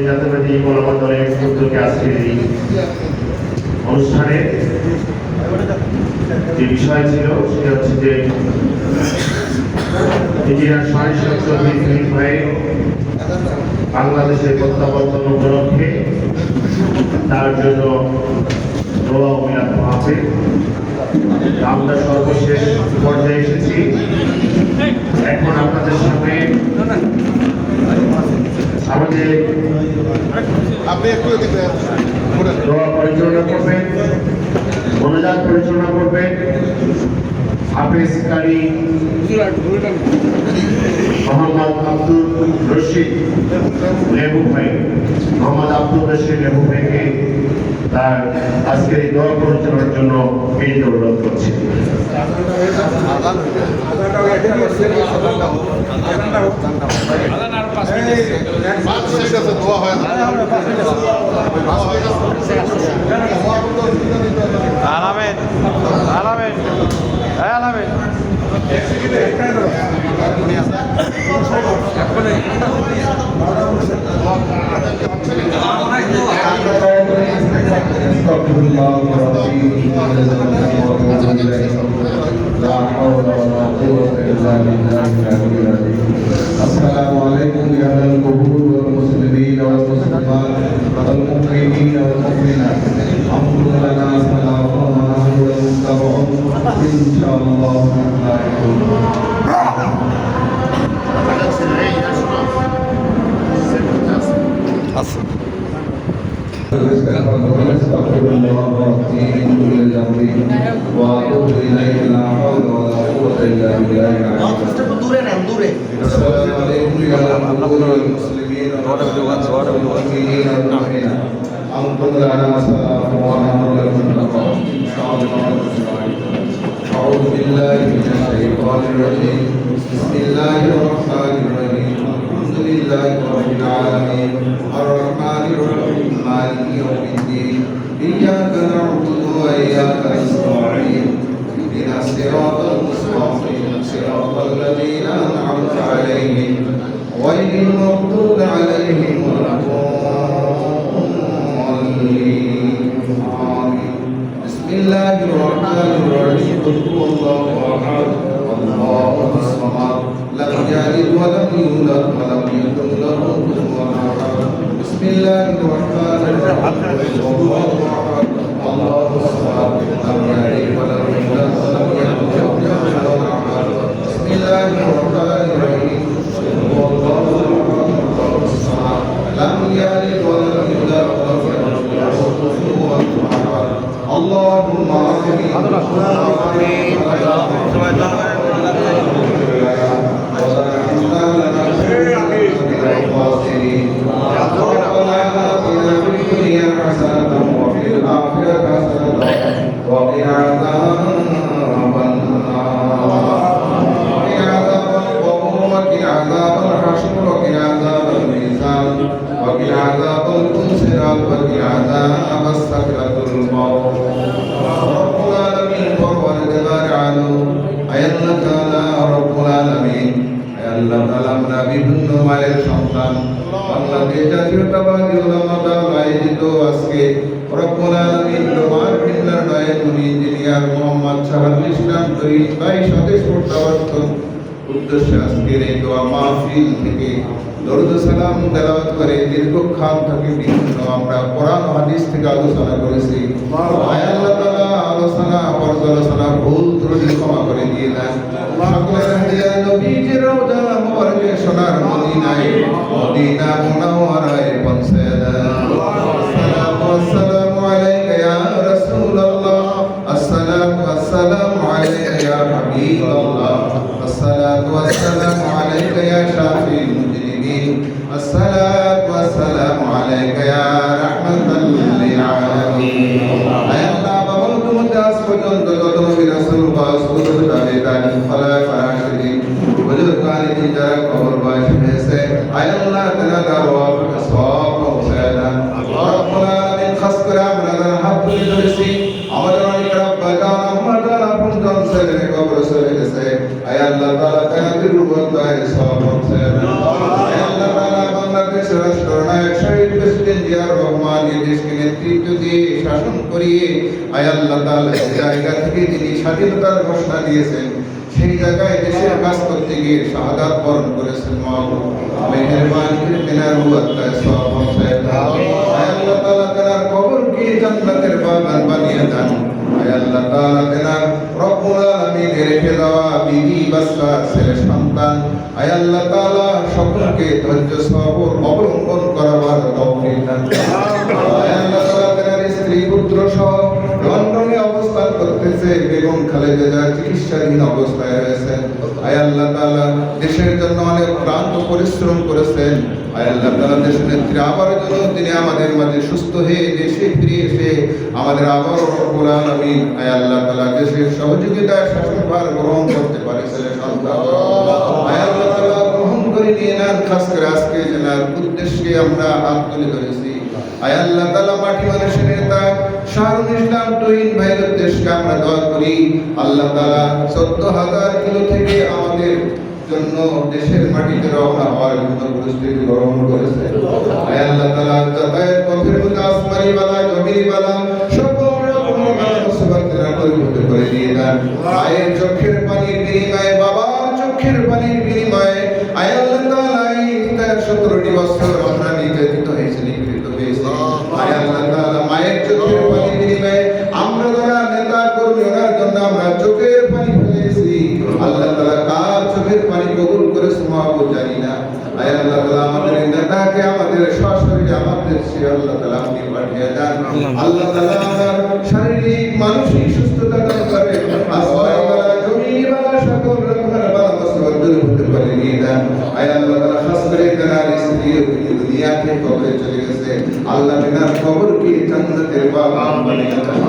জাতীয়বাদী মনোবল দলের উদ্যোগে আজকের এই অনুষ্ঠানে যে বিষয় ছিল সেটা হচ্ছে যে ইঞ্জিনিয়ার শাহরিয়ার চৌধুরী ভাই বাংলাদেশের প্রত্যাবর্তন উপলক্ষে তার জন্য দোয়া ও মিলাদ মাহফিল। আমরা সর্বশেষ পর্যায়ে এসেছি। এখন আপনাদের সামনে আমাদের দোয়া পরিচালনা করবেন, মোনাজাত পরিচালনা করবেন হাফেজ কারি মোহাম্মদ আব্দুল রশিদ লেবু ভাই। মোহাম্মদ আব্দুল রশিদ লেবু ভাইকে তার আজকের এই দোয়া পরিচালনার জন্য এই অনুরোধ করছি। আলামিন আলামিন আলামিন السلام عليكم يا أهل القبور والمسلمين والمسلمات والمؤمنين والمؤمنات انظروا لنا صلاتنا والمتبعون إن شاء الله استغفر الله ربي من كل ذنب واتوب اليه لا حول ولا قوه الا بالله السلام عليكم يا اهل المسلمين والمؤمنين والمؤمنات انتم لنا سلام ونحن لكم نقم ان شاء الله. اعوذ بالله من الشيطان الرجيم بسم الله الرحمن الرحيم الحمد لله رب العالمين الرحمن الرحيم مالك يوم الدين اياك نعبد واياك نستعين اهدنا الصراط المستقيم صراط الذين انعمت عليهم غير المغضوب عليهم ولا الضالين آمين. بسم الله الرحمن الرحيم قل هو الله احد الله الصمد لم يلد ولم يولد ولم يكن له كفوا احد. بسم الله الرحمن الرحيم قل هو الله احد الله الصمد لم يلد ولم يولد ولم يكن له كفوا احد. بسم الله الرحمن الرحيم قل هو الله احد الله الصمد لم يلد ولم يولد ولم يكن له كفوا احد. اللهم آمين. বিভিন্ন মায়ের সন্তান বাংলাদেশ জাতীয়তাবাদী উলামা দল আয়োজিত আজকে রব্বুল আলামিন তোমার বিন্যায় তুমি ইঞ্জিনিয়ার মোহাম্মদ শাহাদুল ইসলাম তৈরি ভাই সাথে শ্রদ্ধাবর্তন উদ্দেশ্যে আজকের এই দোয়া মাহফিল থেকে দরুদ সালাম তেলাওয়াত করে দীর্ঘক্ষণ থেকে বিভিন্ন আমরা কোরআন হাদিস থেকে আলোচনা করেছি। আয় আল্লাহ তাআলা আলোচনা পর্যালোচনা ভুল ত্রুটি ক্ষমা করে দিয়ে দেন। সকলের হাদিয়া নবীজির রওজা মুবারকে সোনার মদিনায় মদিনা মুনাওয়ারায় পৌঁছে দেন। আসসালামু আলাইকা ইয়া রাসূলুল্লাহ আসসালামু আলাইকা ইয়া হাবিবাল্লাহ আসসালামু আলাইকা ইয়া শাফিউল মুজরিমিন আসসালামু আলাইকা ইয়া রাহমাতাল লিল আলামিন। আয় আল্লাহ বাবুল তোমাদের আজ পর্যন্ত যত নবী রাসূল বাসুদ তাবেঈন খলাফা রাশিদিন বুজুর্গান যারা কবরবাসী হয়েছে আয় আল্লাহ তাআলা শহীদ প্রেসিডেন্ট জিয়াউর রহমান এই দেশকে নেতৃত্ব দিয়ে শাসন করিয়ে আয় আল্লাহ তাআলা যে জায়গা থেকে তিনি স্বাধীনতার ঘোষণা দিয়েছেন সেই জায়গায় দেশের কাজ করতে গিয়ে শাহাদাত বরণ করেছেন। মাওলানা মেহেরবানি করে তেনার রুয়াতায় সওয়াব পৌঁছায় দাও। আয় আল্লাহ তাআলা তেনার কবরকে জান্নাতের বাগান বানিয়ে দেন। আয় আল্লাহ তাআলা তেনার রব্বুল আলামিনের রেখে দেওয়া বিবি বাচ্চা ছেলে সন্তান আয় আল্লাহ তাআলা সকলকে ধৈর্য সবর অবলম্বন করার তৌফিক দান করুন। আয় আল্লাহ তাআলা তেনার স্ত্রী পুত্র সহ লন্ডনে অবস্থান করতেছে, বেগম খালেদা জিয়া চিকিৎসাধীন অবস্থায় রয়েছেন। আয় আল্লাহ তাআলা দেশের জন্য অনেক ক্লান্ত পরিশ্রম করেছেন। আয় আল্লাহ তাআলা দেশের নেত্রী আবার যেন তিনি আমাদের মাঝে সুস্থ হয়ে দেশে ফিরে এসে আমাদের আবার রব্বুল আলামিন আয় আল্লাহ তাআলা দেশের সহযোগিতায় শাসনভার গ্রহণ করতে পারে ছেলে সন্তান। আয় আল্লাহ তাআলা গ্রহণ করে নিয়ে নেন। খাস করে আজকে যেনার উদ্দেশ্যে আমরা হাত তুলে ধরেছি। আয় আল্লাহ তাআলা মাটি মানুষের নেতা শাহরুল ইসলাম তুহিন ভাইয়ের উদ্দেশ্যে আমরা দোয়া করি। আল্লাহ তাআলা ১৪,০০০ কিলো থেকে আমাদের জন্য দেশের মাটিতে রওনা হওয়ার জন্য প্রস্তুতি গ্রহণ করেছে। আয় আল্লাহ তাআলা যাতায়াত পথের মধ্যে আসমানি বালা জমিনি বালা সকল রকমের মুসিবত পরিবর্ত করে দিয়ে দেন। মায়ের চোখের পানির বিনিময়ে বাবার চোখের পানির বিনিময়ে আয় আল্লাহ তাআলা এই 17টি বছর আমরা নির্যাতিত হয়েছি, নিপীড়িত হয়েছি। আয় আল্লাহ তাআলা মায়ের চোখের পানির বিনিময়ে আমরা যারা নেতা কর্মী ওনার জন্য আমরা চোখের পানি ফেলেছি। আল্লাহ তাআলা কার চোখের পানি কবুল করেছে মাহবুব জানি না। আয় আল্লাহ তাআলা আমাদের নেতাকে আমাদের সশরীরে আমাদের সে আল্লাহ তাআলা আপনি পাঠিয়ে দেন। আল্লাহ তাআলা আমার শারীরিক মানসিক সুস্থতা দান করে। আসমানি বালা জমিনি বালা সকল রকমের বালা মুসিবত দূর হতে পারে নিয়ে দেন। আয় আল্লাহ তাআলা খাস করে তেনার স্ত্রী দুনিয়া থেকে কবরে চলে গেছে। আল্লাহ তেনার কবরকে জান্নাতের বাগান বানিয়ে দেন।